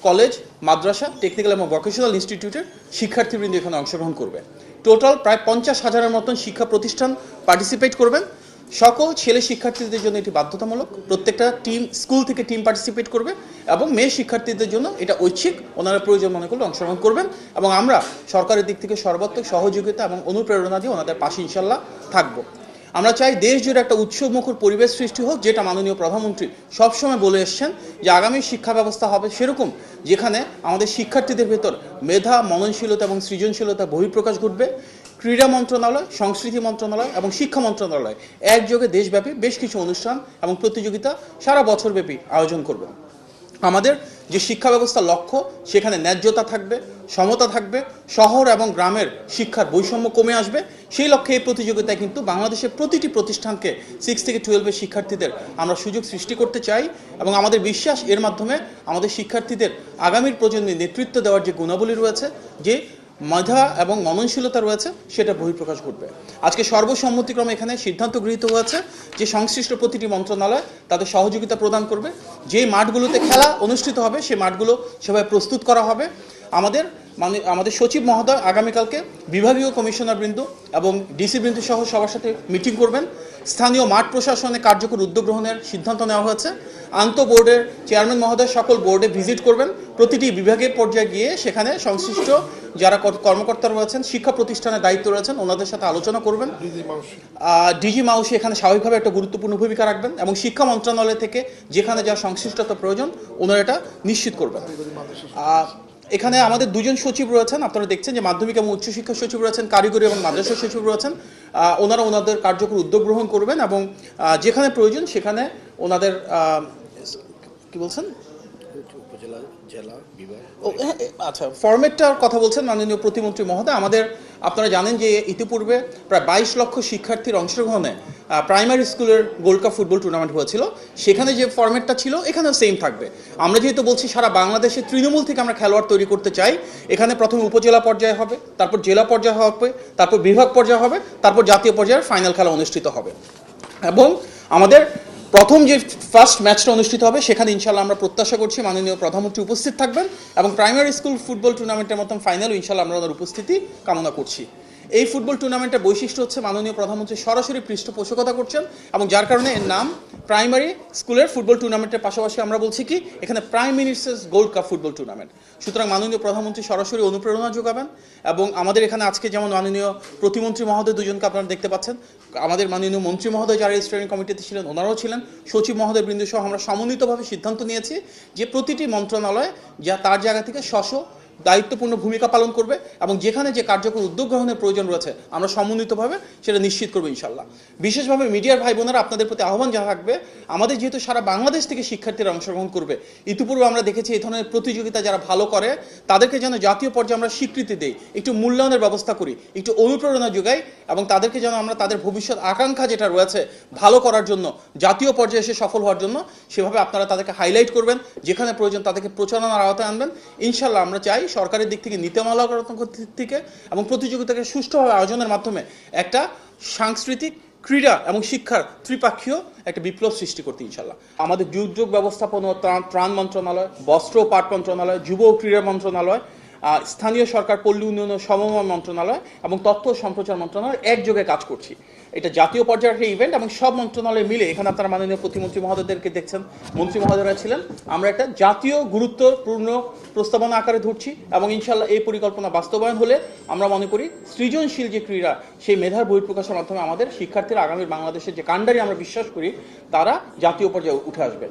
College, মাদ্রাসা, technical এবং vocational ইনস্টিটিউটের শিক্ষার্থীবৃন্দ এখানে অংশগ্রহণ করবে। টোটাল প্রায় 50,000-এর মতন শিক্ষা প্রতিষ্ঠান পার্টিসিপেট করবেন। সকল ছেলে শিক্ষার্থীদের জন্য এটি বাধ্যতামূলক, প্রত্যেকটা টিম স্কুল থেকে টিম পার্টিসিপেট করবে, এবং মেয়ে শিক্ষার্থীদের জন্য এটা ঐচ্ছিক, ওনারা প্রয়োজন মনে করলে অংশগ্রহণ করবেন, এবং আমরা সরকারের দিক থেকে সর্বাত্মক সহযোগিতা এবং অনুপ্রেরণা দিয়ে ওনাদের পাশে ইনশাল্লাহ থাকবো। আমরা চাই দেশ জুড়ে একটা উৎসবমুখর পরিবেশ সৃষ্টি হোক, যেটা মাননীয় প্রধানমন্ত্রী সবসময় বলে এসছেন যে আগামী শিক্ষা ব্যবস্থা হবে সেরকম, যেখানে আমাদের শিক্ষার্থীদের ভেতর মেধা, মননশীলতা এবং সৃজনশীলতা বহিঃপ্রকাশ ঘটবে। ক্রীড়া মন্ত্রণালয়, সংস্কৃতি মন্ত্রণালয় এবং শিক্ষা মন্ত্রণালয় একযোগে দেশব্যাপী বেশ কিছু অনুষ্ঠান এবং প্রতিযোগিতা সারা বছরব্যাপী আয়োজন করবে। আমাদের যে শিক্ষা ব্যবস্থার লক্ষ্য, সেখানে ন্যায্যতা থাকবে, সমতা থাকবে, শহর এবং গ্রামের শিক্ষার বৈষম্য কমে আসবে। সেই লক্ষ্যে এই প্রতিযোগিতায় কিন্তু বাংলাদেশের প্রতিটি প্রতিষ্ঠানকে 6 থেকে 12-এর শিক্ষার্থীদের আমরা সুযোগ সৃষ্টি করতে চাই, এবং আমাদের বিশ্বাস এর মাধ্যমে আমাদের শিক্ষার্থীদের আগামীর প্রজন্মে নেতৃত্ব দেওয়ার যে গুণাবলী রয়েছে, যে মেধা এবং মননশীলতা রয়েছে, সেটা বহিঃপ্রকাশ ঘটবে। আজকে সর্বসম্মতিক্রমে এখানে সিদ্ধান্ত গৃহীত হয়েছে যে সংশ্লিষ্ট প্রতিটি মন্ত্রণালয় তাদের সহযোগিতা প্রদান করবে। যেই মাঠগুলোতে খেলা অনুষ্ঠিত হবে সেই মাঠগুলো সেভাবে প্রস্তুত করা হবে। আমাদের সচিব মহোদয় আগামীকালকে বিভাগীয় কমিশনারবৃন্দ এবং ডিসিবৃন্দ সহ সবার সাথে মিটিং করবেন। স্থানীয় মাঠ প্রশাসনে কার্যকর উদ্যোগ গ্রহণের সিদ্ধান্ত নেওয়া হয়েছে। আন্তঃ বোর্ডের চেয়ারম্যান মহোদয় সকল বোর্ডে ভিজিট করবেন, প্রতিটি বিভাগের পর্যায়ে গিয়ে সেখানে সংশ্লিষ্ট যারা কর্মকর্তা রয়েছেন, শিক্ষা প্রতিষ্ঠানের দায়িত্ব রয়েছেন, ওনাদের সাথে আলোচনা করবেন। ডিজি মাউসি এখানে স্বাভাবিকভাবে একটা গুরুত্বপূর্ণ ভূমিকা রাখবেন, এবং শিক্ষা মন্ত্রণালয় থেকে যেখানে যা সংশ্লিষ্টতা প্রয়োজন ওনারা এটা নিশ্চিত করবেন। এখানে আমাদের দুজন সচিব রয়েছেন, আপনারা দেখছেন যে মাধ্যমিক এবং উচ্চশিক্ষা সচিব রয়েছেন, কারিগরি এবং মাদ্রাসা সচিব রয়েছেন। ওনারা ওনাদের কার্যকর উদ্যোগ গ্রহণ করবেন, এবং যেখানে প্রয়োজন সেখানে ওনাদের কি বলছেন আচ্ছা ফরম্যাটটার কথা বলছেন মাননীয় প্রতিমন্ত্রী মহোদয়। আপনারা জানেন যে ইতিপূর্বে প্রায় 22 লক্ষ শিক্ষার্থীর অংশগ্রহণে প্রাইমারি স্কুলের গোল্ড কাপ ফুটবল টুর্নামেন্ট হয়েছিল। সেখানে যে ফরম্যাটটা ছিল এখানেও সেম থাকবে। আমরা যেহেতু বলছি সারা বাংলাদেশে তৃণমূল থেকে আমরা খেলোয়াড় তৈরি করতে চাই, এখানে প্রথমে উপজেলা পর্যায়ে হবে, তারপর জেলা পর্যায়ে হবে, তারপর বিভাগ পর্যায়ে হবে, তারপর জাতীয় পর্যায়ের ফাইনাল খেলা অনুষ্ঠিত হবে। এবং আমাদের প্রথম যে ফার্স্ট ম্যাচটা অনুষ্ঠিত হবে সেখানে ইনশাল্লাহ আমরা প্রত্যাশা করছি মাননীয় প্রধানমন্ত্রী উপস্থিত থাকবেন, এবং প্রাইমারি স্কুল ফুটবল টুর্নামেন্টের মতন ফাইনালও ইনশাল্লাহ আমরা ওনার উপস্থিতি কামনা করছি। এই ফুটবল টুর্নামেন্টের বৈশিষ্ট্য হচ্ছে মাননীয় প্রধানমন্ত্রী সরাসরি পৃষ্ঠপোষকতা করছেন, এবং যার কারণে এর নাম প্রাইমারি স্কুলের ফুটবল টুর্নামেন্টের পাশাপাশি আমরা বলছি কি এখানে prime ministers gold cup football tournament. সুতরাং মাননীয় প্রধানমন্ত্রী সরাসরি অনুপ্রেরণা যোগাবেন, এবং আমাদের এখানে আজকে যেমন মাননীয় প্রতিমন্ত্রী মহোদয় দুজনকে আপনারা দেখতে পাচ্ছেন, আমাদের মাননীয় মন্ত্রী মহোদয় যারা এই স্টিয়ারিং কমিটিতে ছিলেন ওনারাও ছিলেন, সচিব মহোদয় বৃন্দ সহ আমরা সমন্বিতভাবে সিদ্ধান্ত নিয়েছি যে প্রতিটি মন্ত্রণালয় যা তার জায়গা থেকে দায়িত্বপূর্ণ ভূমিকা পালন করবে, এবং যেখানে যে কার্যকর উদ্যোগ গ্রহণের প্রয়োজন রয়েছে আমরা সমন্বিতভাবে সেটা নিশ্চিত করবো ইনশাল্লাহ। বিশেষভাবে মিডিয়ার ভাই বোনেরা আপনাদের প্রতি আহ্বান জানা থাকবে, আমাদের যেহেতু সারা বাংলাদেশ থেকে শিক্ষার্থীরা অংশগ্রহণ করবে, ইতিপূর্বে আমরা দেখেছি এই ধরনের প্রতিযোগিতা যারা ভালো করে তাদেরকে যেন জাতীয় পর্যায়ে আমরা স্বীকৃতি দেই, একটু মূল্যায়নের ব্যবস্থা করি, একটু অনুপ্রেরণা যোগাই, এবং তাদেরকে যেন আমরা তাদের ভবিষ্যৎ আকাঙ্ক্ষা যেটা রয়েছে ভালো করার জন্য, জাতীয় পর্যায়ে এসে সফল হওয়ার জন্য, সেভাবে আপনারা তাদেরকে হাইলাইট করবেন, যেখানে প্রয়োজন তাদেরকে প্রচারণার আওতায় আনবেন। ইনশাল্লাহ আমরা চাই সরকারের দিক থেকে নীতিমালাগত দিক থেকে এবং প্রতিযোগিতাকে সুষ্ঠুভাবে আয়োজনের মাধ্যমে একটা সাংস্কৃতিক, ক্রীড়া এবং শিক্ষার ত্রিপাক্ষীয় একটা বিপ্লব সৃষ্টি করতে ইনশাল্লাহ। আমাদের দুর্যোগ ব্যবস্থাপনা ত্রাণ মন্ত্রণালয়, বস্ত্র ও পাট মন্ত্রণালয়, যুব ও ক্রীড়া মন্ত্রণালয়, স্থানীয় সরকার পল্লী উন্নয়ন ও সমবায় মন্ত্রণালয় এবং তথ্য ও সম্প্রচার মন্ত্রণালয় একযোগে কাজ করছি। এটা জাতীয় পর্যায়ের একটা ইভেন্ট, এবং সব মন্ত্রণালয় মিলে, এখানে আপনারা মাননীয় প্রতিমন্ত্রী মহোদয়দেরকে দেখছেন, মন্ত্রী মহোদয়রা ছিলেন, আমরা একটা জাতীয় গুরুত্বপূর্ণ প্রস্তাবনা আকারে ধরছি, এবং ইনশাল্লাহ এই পরিকল্পনা বাস্তবায়ন হলে আমরা মনে করি সৃজনশীল যে ক্রীড়া, সেই মেধার বহিঃপ্রকাশের মাধ্যমে আমাদের শিক্ষার্থীরা আগামী বাংলাদেশের যে কাণ্ডারি আমরা বিশ্বাস করি তারা জাতীয় পর্যায়ে উঠে আসবে।